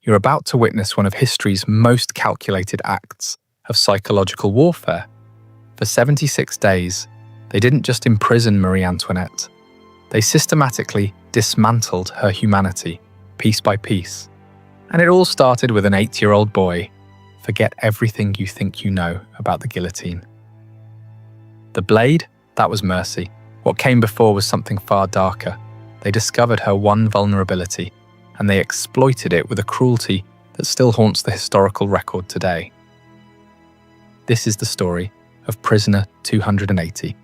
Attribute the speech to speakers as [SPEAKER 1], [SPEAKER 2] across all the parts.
[SPEAKER 1] You're about to witness one of history's most calculated acts of psychological warfare. For 76 days, they didn't just imprison Marie Antoinette. They systematically dismantled her humanity, piece by piece. And it all started with an 8-year-old boy. Forget everything you think you know about the guillotine. The blade? That was mercy. What came before was something far darker. They discovered her one vulnerability, and they exploited it with a cruelty that still haunts the historical record today. This is the story of prisoner 280,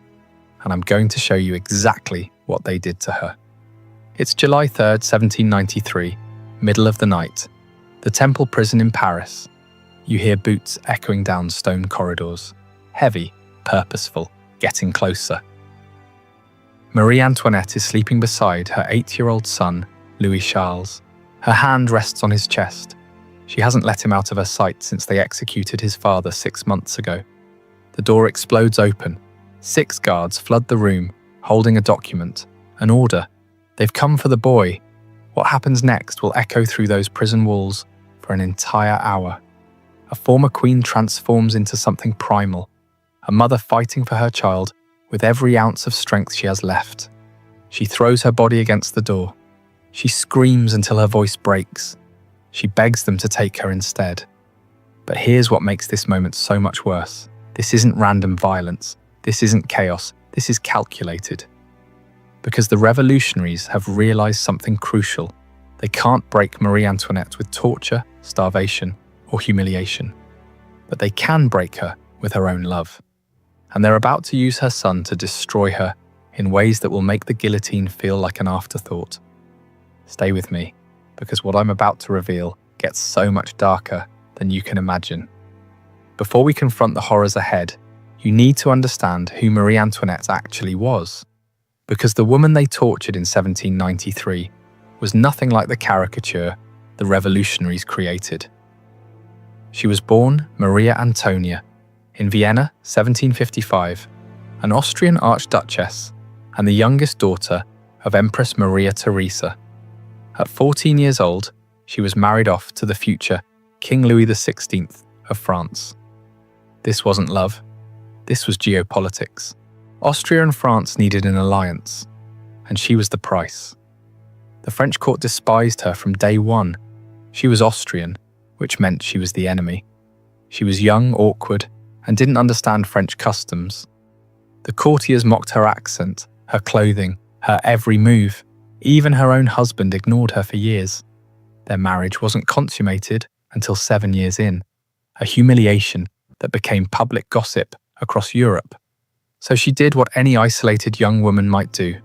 [SPEAKER 1] and I'm going to show you exactly what they did to her. It's July 3rd, 1793, middle of the night. The Temple prison in Paris. You hear boots echoing down stone corridors. Heavy, purposeful, getting closer. Marie Antoinette is sleeping beside her 8-year-old son, Louis Charles. Her hand rests on his chest. She hasn't let him out of her sight since they executed his father 6 months ago. The door explodes open. 6 guards flood the room, holding a document, an order. They've come for the boy. What happens next will echo through those prison walls for an entire hour. A former queen transforms into something primal, a mother fighting for her child with every ounce of strength she has left. She throws her body against the door. She screams until her voice breaks. She begs them to take her instead. But here's what makes this moment so much worse. This isn't random violence. This isn't chaos. This is calculated. Because the revolutionaries have realized something crucial. They can't break Marie Antoinette with torture, starvation, or humiliation. But they can break her with her own love. And they're about to use her son to destroy her in ways that will make the guillotine feel like an afterthought. Stay with me, because what I'm about to reveal gets so much darker than you can imagine. Before we confront the horrors ahead, you need to understand who Marie Antoinette actually was. Because the woman they tortured in 1793 was nothing like the caricature the revolutionaries created. She was born Maria Antonia in Vienna, 1755, an Austrian archduchess and the youngest daughter of Empress Maria Theresa. At 14 years old, she was married off to the future King Louis XVI of France. This wasn't love. This was geopolitics. Austria and France needed an alliance, and she was the price. The French court despised her from day one. She was Austrian, which meant she was the enemy. She was young, awkward, and didn't understand French customs. The courtiers mocked her accent, her clothing, her every move. Even her own husband ignored her for years. Their marriage wasn't consummated until 7 years in, a humiliation that became public gossip across Europe. So she did what any isolated young woman might do.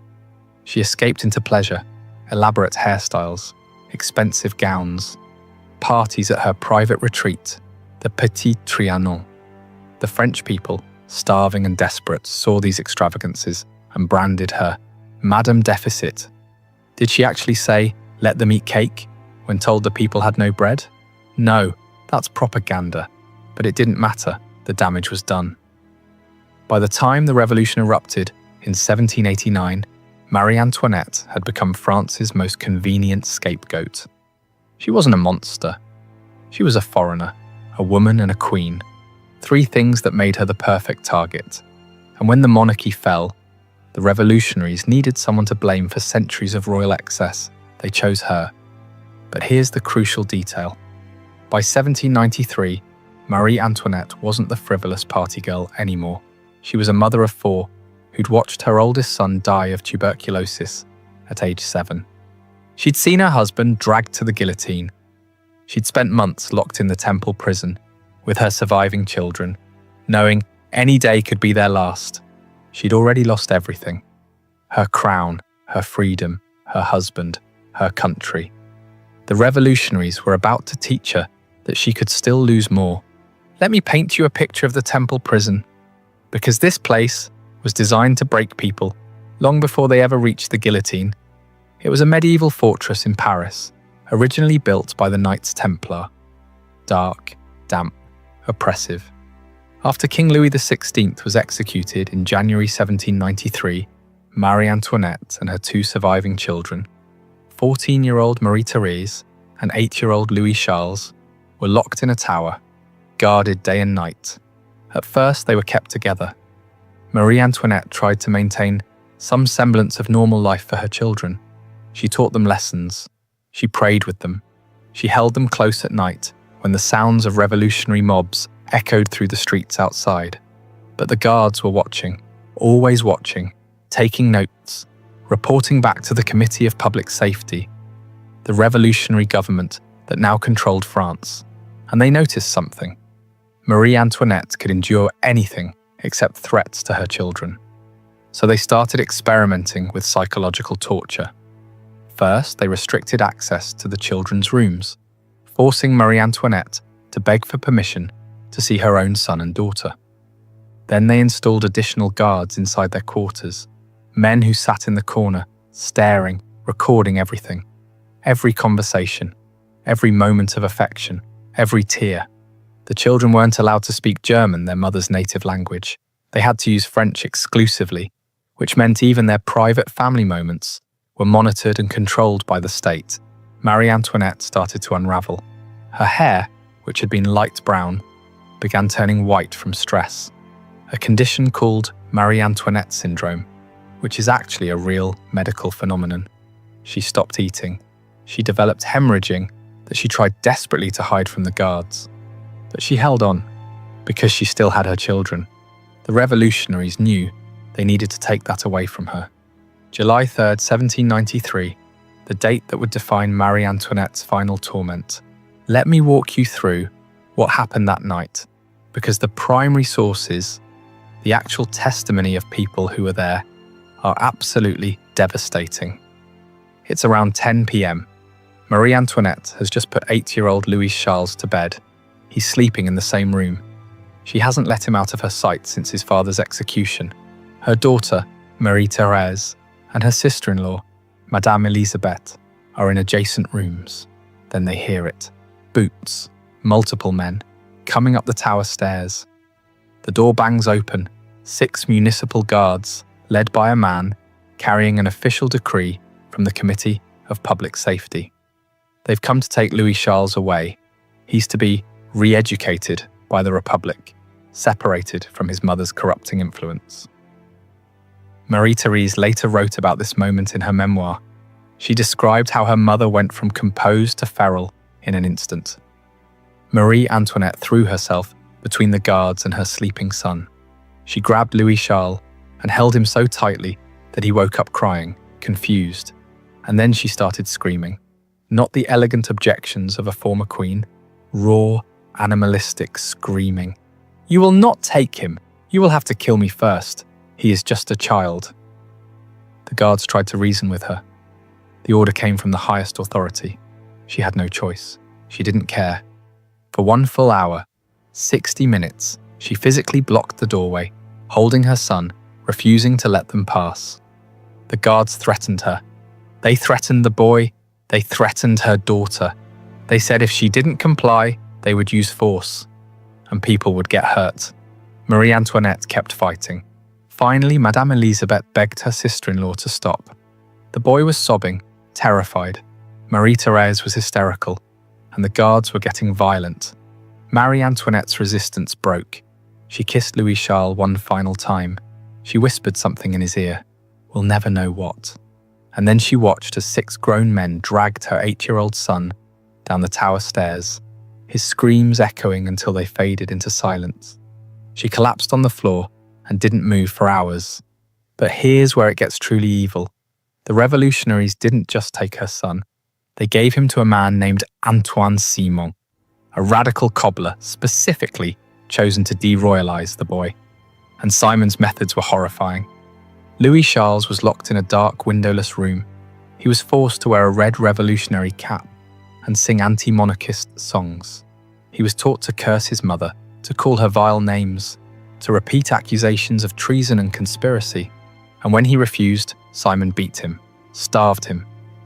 [SPEAKER 1] She escaped into pleasure, elaborate hairstyles, expensive gowns, parties at her private retreat, the Petit Trianon. The French people, starving and desperate, saw these extravagances and branded her Madame Deficit. Did she actually say, "Let them eat cake," when told the people had no bread? No, that's propaganda. But it didn't matter, the damage was done. By the time the revolution erupted in 1789, Marie Antoinette had become France's most convenient scapegoat. She wasn't a monster. She was a foreigner, a woman and a queen. 3 things that made her the perfect target. And when the monarchy fell, the revolutionaries needed someone to blame for centuries of royal excess. They chose her. But here's the crucial detail. By 1793, Marie Antoinette wasn't the frivolous party girl anymore. She was a mother of 4 who'd watched her oldest son die of tuberculosis at age 7. She'd seen her husband dragged to the guillotine. She'd spent months locked in the Temple prison with her surviving children, knowing any day could be their last. She'd already lost everything. Her crown, her freedom, her husband, her country. The revolutionaries were about to teach her that she could still lose more. Let me paint you a picture of the Temple prison. Because this place was designed to break people long before they ever reached the guillotine. It was a medieval fortress in Paris, originally built by the Knights Templar. Dark, damp, oppressive. After King Louis XVI was executed in January 1793, Marie Antoinette and her 2 surviving children, 14-year-old Marie-Thérèse and 8-year-old Louis Charles were locked in a tower, guarded day and night. At first, they were kept together. Marie Antoinette tried to maintain some semblance of normal life for her children. She taught them lessons. She prayed with them. She held them close at night when the sounds of revolutionary mobs echoed through the streets outside. But the guards were watching, always watching, taking notes, reporting back to the Committee of Public Safety, the revolutionary government that now controlled France. And they noticed something. Marie Antoinette could endure anything except threats to her children. So they started experimenting with psychological torture. First, they restricted access to the children's rooms, forcing Marie Antoinette to beg for permission to see her own son and daughter. Then they installed additional guards inside their quarters, men who sat in the corner, staring, recording everything. Every conversation, every moment of affection, every tear. The children weren't allowed to speak German, their mother's native language. They had to use French exclusively, which meant even their private family moments were monitored and controlled by the state. Marie Antoinette started to unravel. Her hair, which had been light brown, began turning white from stress, a condition called Marie Antoinette syndrome, which is actually a real medical phenomenon. She stopped eating. She developed hemorrhaging that she tried desperately to hide from the guards. But she held on, because she still had her children. The revolutionaries knew they needed to take that away from her. July 3rd, 1793, the date that would define Marie Antoinette's final torment. Let me walk you through what happened that night, because the primary sources, the actual testimony of people who were there, are absolutely devastating. It's around 10 p.m. Marie Antoinette has just put 8-year-old Louis Charles to bed. He's sleeping in the same room. She hasn't let him out of her sight since his father's execution. Her daughter, Marie-Thérèse, and her sister-in-law, Madame Elisabeth, are in adjacent rooms. Then they hear it. Boots, multiple men, coming up the tower stairs. The door bangs open. 6 municipal guards, led by a man, carrying an official decree from the Committee of Public Safety. They've come to take Louis Charles away. He's to be re-educated by the Republic, separated from his mother's corrupting influence. Marie-Thérèse later wrote about this moment in her memoir. She described how her mother went from composed to feral in an instant. Marie Antoinette threw herself between the guards and her sleeping son. She grabbed Louis Charles and held him so tightly that he woke up crying, confused. And then she started screaming. Not the elegant objections of a former queen, raw, animalistic screaming. "You will not take him. You will have to kill me first. He is just a child." The guards tried to reason with her. The order came from the highest authority. She had no choice. She didn't care. For 1 full hour, 60 minutes, she physically blocked the doorway, holding her son, refusing to let them pass. The guards threatened her. They threatened the boy. They threatened her daughter. They said if she didn't comply, they would use force, and people would get hurt. Marie Antoinette kept fighting. Finally, Madame Elisabeth begged her sister-in-law to stop. The boy was sobbing, terrified. Marie-Thérèse was hysterical, and the guards were getting violent. Marie Antoinette's resistance broke. She kissed Louis Charles one final time. She whispered something in his ear. We'll never know what. And then she watched as 6 grown men dragged her 8-year-old son down the tower stairs, his screams echoing until they faded into silence. She collapsed on the floor and didn't move for hours. But here's where it gets truly evil. The revolutionaries didn't just take her son. They gave him to a man named Antoine Simon, a radical cobbler specifically chosen to deroyalize the boy. And Simon's methods were horrifying. Louis Charles was locked in a dark, windowless room. He was forced to wear a red revolutionary cap and sing anti-monarchist songs. He was taught to curse his mother, to call her vile names, to repeat accusations of treason and conspiracy. And when he refused, Simon beat him, starved him,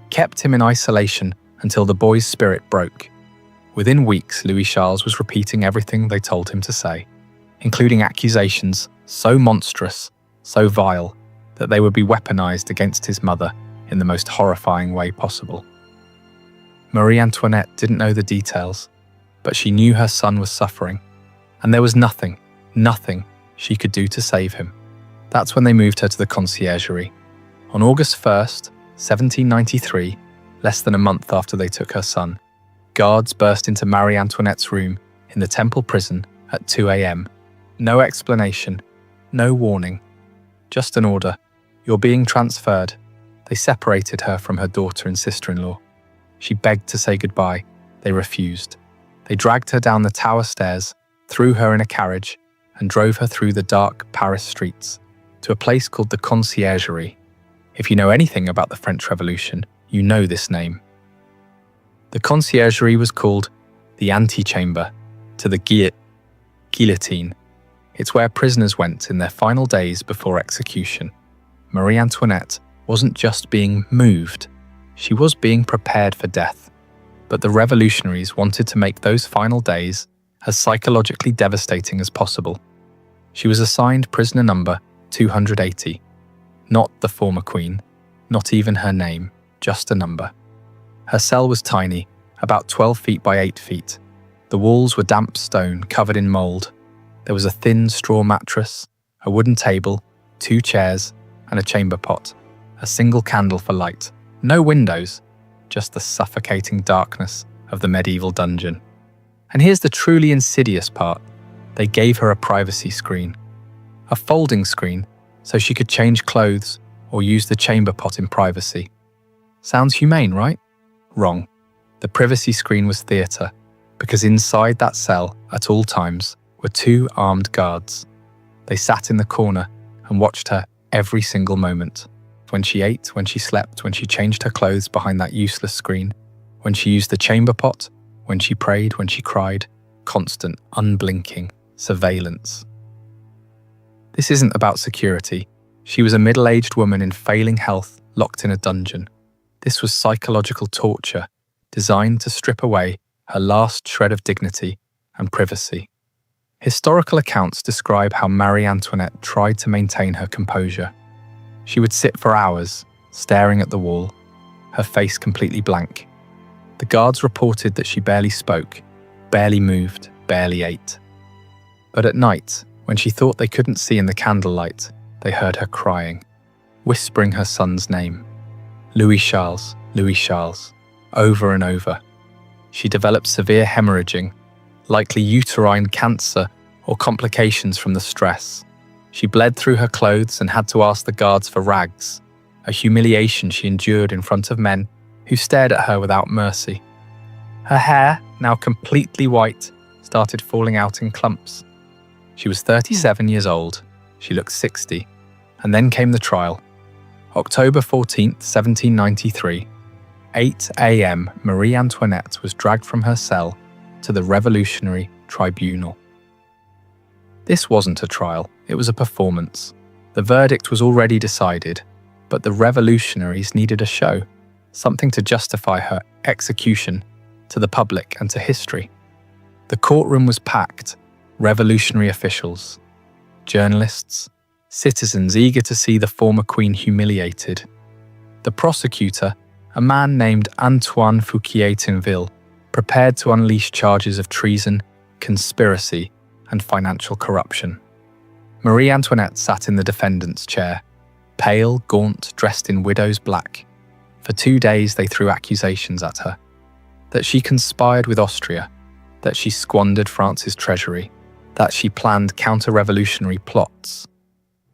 [SPEAKER 1] kept him in isolation until the boy's spirit broke. Within weeks, Louis Charles was repeating everything they told him to say, including accusations so monstrous, so vile, that they would be weaponized against his mother in the most horrifying way possible. Marie Antoinette didn't know the details, but she knew her son was suffering, and there was nothing she could do to save him. That's when they moved her to the conciergerie. On August 1st, 1793, less than a month after they took her son, guards burst into Marie Antoinette's room in the Temple prison at 2 a.m. No explanation, no warning, just an order. You're being transferred. They separated her from her daughter and sister-in-law. She begged to say goodbye. They refused. They dragged her down the tower stairs, threw her in a carriage, and drove her through the dark Paris streets to a place called the Conciergerie. If you know anything about the French Revolution, you know this name. The Conciergerie was called the antechamber to the guillotine. It's where prisoners went in their final days before execution. Marie Antoinette wasn't just being moved, she was being prepared for death. But the revolutionaries wanted to make those final days as psychologically devastating as possible. She was assigned prisoner number 280. Not the former queen, not even her name, just a number. Her cell was tiny, about 12 feet by 8 feet. The walls were damp stone covered in mould. There was a thin straw mattress, a wooden table, 2 chairs, and a chamber pot. A single candle for light. No windows, just the suffocating darkness of the medieval dungeon. And here's the truly insidious part. They gave her a privacy screen. A folding screen so she could change clothes or use the chamber pot in privacy. Sounds humane, right? Wrong. The privacy screen was theatre, because inside that cell, at all times, were 2 armed guards. They sat in the corner and watched her every single moment. When she ate, when she slept, when she changed her clothes behind that useless screen, when she used the chamber pot, when she prayed, when she cried, constant, unblinking surveillance. This isn't about security. She was a middle-aged woman in failing health, locked in a dungeon. This was psychological torture, designed to strip away her last shred of dignity and privacy. Historical accounts describe how Marie Antoinette tried to maintain her composure. She would sit for hours, staring at the wall, her face completely blank. The guards reported that she barely spoke, barely moved, barely ate. But at night, when she thought they couldn't see in the candlelight, they heard her crying, whispering her son's name. Louis Charles, over and over. She developed severe hemorrhaging, likely uterine cancer or complications from the stress. She bled through her clothes and had to ask the guards for rags, a humiliation she endured in front of men who stared at her without mercy. Her hair, now completely white, started falling out in clumps. She was 37 years old. She looked 60. And then came the trial. October 14th, 1793, 8 a.m., Marie Antoinette was dragged from her cell to the Revolutionary Tribunal. This wasn't a trial, it was a performance. The verdict was already decided, but the revolutionaries needed a show, something to justify her execution to the public and to history. The courtroom was packed, revolutionary officials, journalists, citizens eager to see the former queen humiliated. The prosecutor, a man named Antoine Fouquier-Tinville, prepared to unleash charges of treason, conspiracy, and financial corruption. Marie Antoinette sat in the defendant's chair, pale, gaunt, dressed in widow's black. For 2 days they threw accusations at her. That she conspired with Austria, that she squandered France's treasury, that she planned counter-revolutionary plots.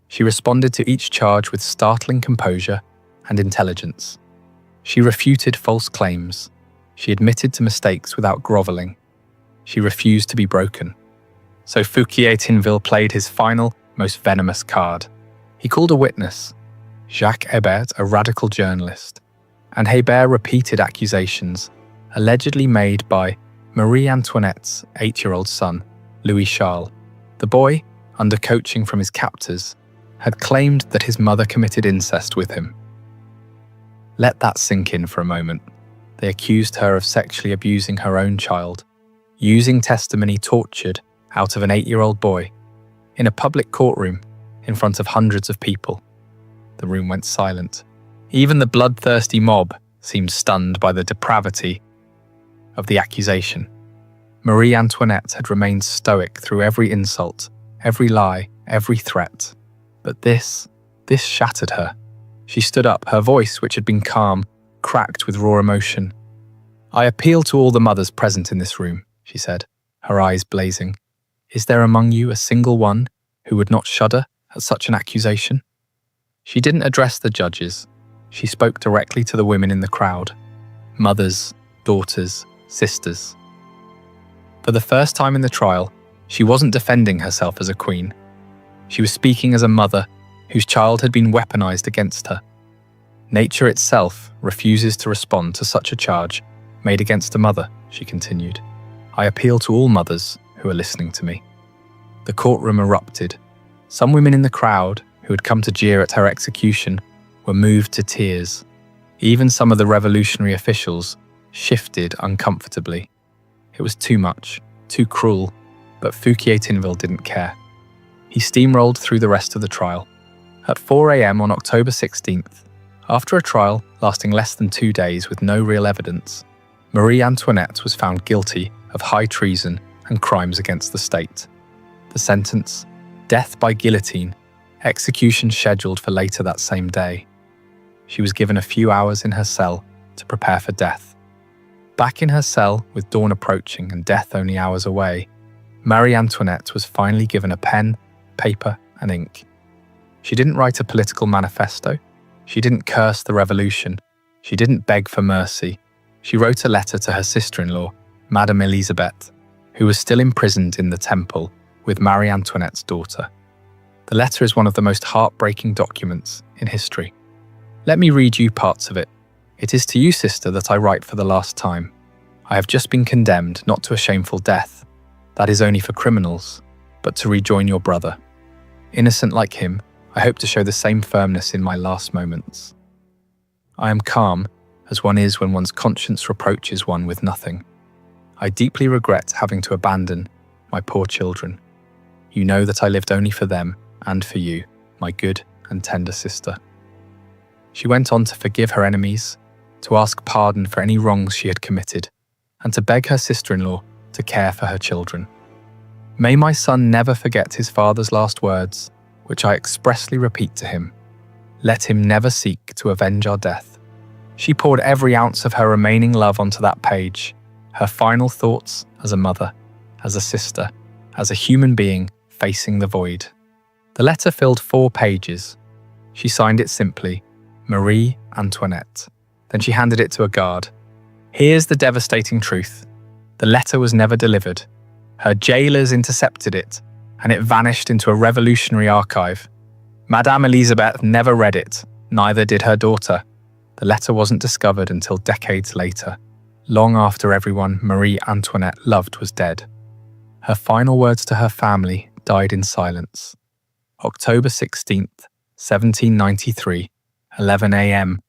[SPEAKER 1] She responded to each charge with startling composure and intelligence. She refuted false claims. She admitted to mistakes without grovelling. She refused to be broken. So Fouquier-Tinville played his final, most venomous card. He called a witness, Jacques Hébert, a radical journalist, and Hébert repeated accusations allegedly made by Marie Antoinette's 8-year-old son, Louis Charles. The boy, under coaching from his captors, had claimed that his mother committed incest with him. Let that sink in for a moment. They accused her of sexually abusing her own child, using testimony tortured out of an 8-year-old boy, in a public courtroom in front of hundreds of people. The room went silent. Even the bloodthirsty mob seemed stunned by the depravity of the accusation. Marie Antoinette had remained stoic through every insult, every lie, every threat. But this shattered her. She stood up, her voice, which had been calm, cracked with raw emotion. "I appeal to all the mothers present in this room," she said, her eyes blazing. "Is there among you a single one who would not shudder at such an accusation?" She didn't address the judges. She spoke directly to the women in the crowd. Mothers, daughters, sisters. For the first time in the trial, she wasn't defending herself as a queen. She was speaking as a mother whose child had been weaponized against her. Nature itself refuses to respond to such a charge made against a mother, she continued. "I appeal to all mothers who are listening to me." The courtroom erupted. Some women in the crowd, who had come to jeer at her execution, were moved to tears. Even some of the revolutionary officials shifted uncomfortably. It was too much, too cruel, but Fouquier-Tinville didn't care. He steamrolled through the rest of the trial. At 4 a.m. on October 16th, after a trial lasting less than 2 days with no real evidence, Marie Antoinette was found guilty of high treason and crimes against the state. The sentence: death by guillotine, execution scheduled for later that same day. She was given a few hours in her cell to prepare for death. Back in her cell, with dawn approaching and death only hours away, Marie Antoinette was finally given a pen, paper, and ink. She didn't write a political manifesto. She didn't curse the revolution. She didn't beg for mercy. She wrote a letter to her sister-in-law, Madame Elisabeth, who was still imprisoned in the Temple with Marie Antoinette's daughter. The letter is one of the most heartbreaking documents in history. Let me read you parts of it. "It is to you, sister, that I write for the last time. I have just been condemned not to a shameful death. That is only for criminals, but to rejoin your brother. Innocent like him, I hope to show the same firmness in my last moments. I am calm, as one is when one's conscience reproaches one with nothing. I deeply regret having to abandon my poor children. You know that I lived only for them and for you, my good and tender sister." She went on to forgive her enemies, to ask pardon for any wrongs she had committed, and to beg her sister-in-law to care for her children. "May my son never forget his father's last words, which I expressly repeat to him. Let him never seek to avenge our death." She poured every ounce of her remaining love onto that page, her final thoughts as a mother, as a sister, as a human being facing the void. The letter filled 4 pages. She signed it simply, Marie Antoinette. Then she handed it to a guard. "Here's the devastating truth. The letter was never delivered. Her jailers intercepted it, and it vanished into a revolutionary archive. Madame Elisabeth never read it, neither did her daughter. The letter wasn't discovered until decades later, long after everyone Marie Antoinette loved was dead. Her final words to her family died in silence. October 16th, 1793, 11 a.m.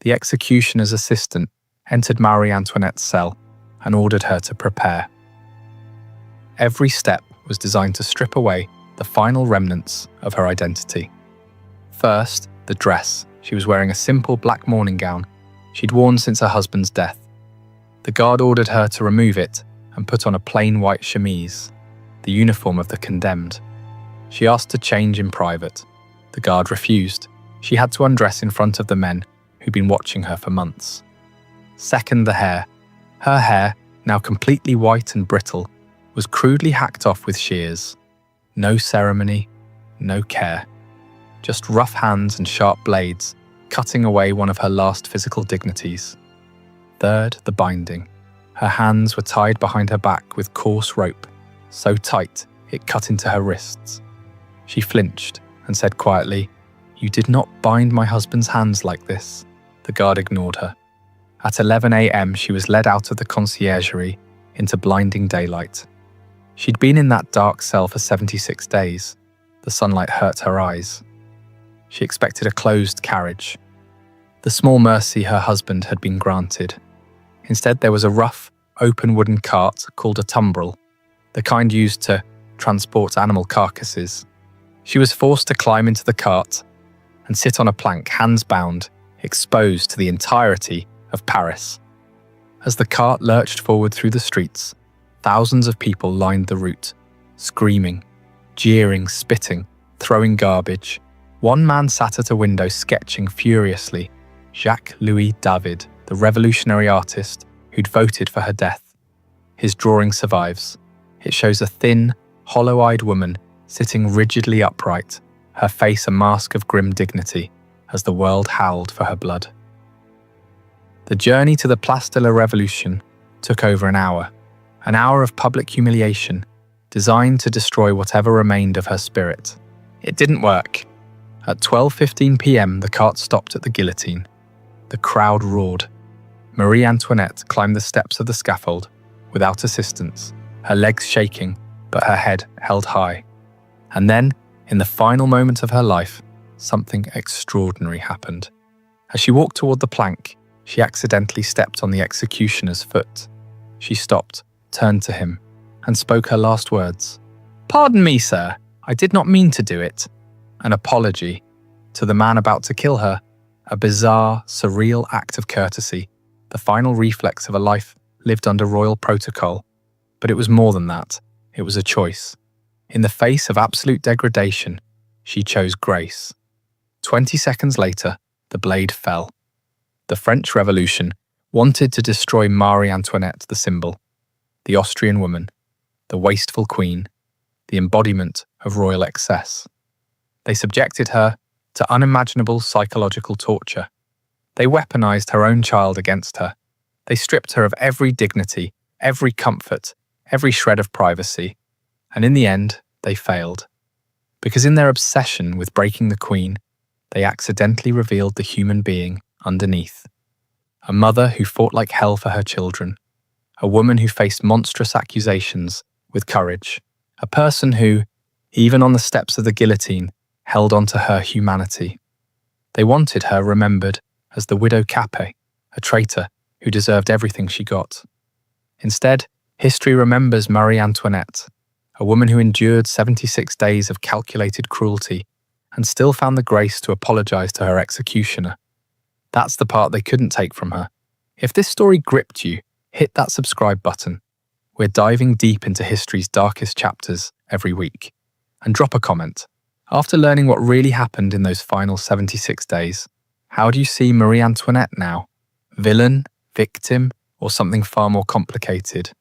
[SPEAKER 1] The executioner's assistant entered Marie Antoinette's cell and ordered her to prepare. Every step was designed to strip away the final remnants of her identity. First, the dress. She was wearing a simple black morning gown she'd worn since her husband's death. The guard ordered her to remove it and put on a plain white chemise, the uniform of the condemned. She asked to change in private. The guard refused. She had to undress in front of the men who'd been watching her for months. Second, the hair. Her hair, now completely white and brittle, was crudely hacked off with shears. No ceremony, no care. Just rough hands and sharp blades, cutting away one of her last physical dignities. Third, the binding. Her hands were tied behind her back with coarse rope, so tight it cut into her wrists. She flinched and said quietly, "You did not bind my husband's hands like this." The guard ignored her. At 11 a.m. she was led out of the conciergerie into blinding daylight. She'd been in that dark cell for 76 days. The sunlight hurt her eyes. She expected a closed carriage. The small mercy her husband had been granted. Instead, there was a rough, open wooden cart called a tumbrel, the kind used to transport animal carcasses. She was forced to climb into the cart and sit on a plank, hands bound, exposed to the entirety of Paris. As the cart lurched forward through the streets, thousands of people lined the route, screaming, jeering, spitting, throwing garbage. One man sat at a window sketching furiously, Jacques-Louis David, the revolutionary artist who'd voted for her death. His drawing survives. It shows a thin, hollow-eyed woman sitting rigidly upright, her face a mask of grim dignity, as the world howled for her blood. The journey to the Place de la Révolution took over an hour of public humiliation, designed to destroy whatever remained of her spirit. It didn't work. At 12:15 p.m, the cart stopped at the guillotine. The crowd roared. Marie Antoinette climbed the steps of the scaffold without assistance, her legs shaking, but her head held high. And then, in the final moment of her life, something extraordinary happened. As she walked toward the plank, she accidentally stepped on the executioner's foot. She stopped, turned to him, and spoke her last words. "Pardon me, sir. I did not mean to do it." An apology to the man about to kill her, a bizarre, surreal act of courtesy, the final reflex of a life lived under royal protocol. But it was more than that. It was a choice. In the face of absolute degradation, she chose grace. 20 seconds later, the blade fell. The French Revolution wanted to destroy Marie Antoinette, the symbol, the Austrian woman, the wasteful queen, the embodiment of royal excess. They subjected her to unimaginable psychological torture. They weaponized her own child against her. They stripped her of every dignity, every comfort, every shred of privacy. And in the end, they failed. Because in their obsession with breaking the queen, they accidentally revealed the human being underneath. A mother who fought like hell for her children. A woman who faced monstrous accusations with courage. A person who, even on the steps of the guillotine, held on to her humanity. They wanted her remembered as the widow Capet, a traitor who deserved everything she got. Instead, history remembers Marie Antoinette, a woman who endured 76 days of calculated cruelty and still found the grace to apologize to her executioner. That's the part they couldn't take from her. If this story gripped you, hit that subscribe button. We're diving deep into history's darkest chapters every week. And drop a comment. After learning what really happened in those final 76 days, how do you see Marie Antoinette now? Villain, victim, or something far more complicated?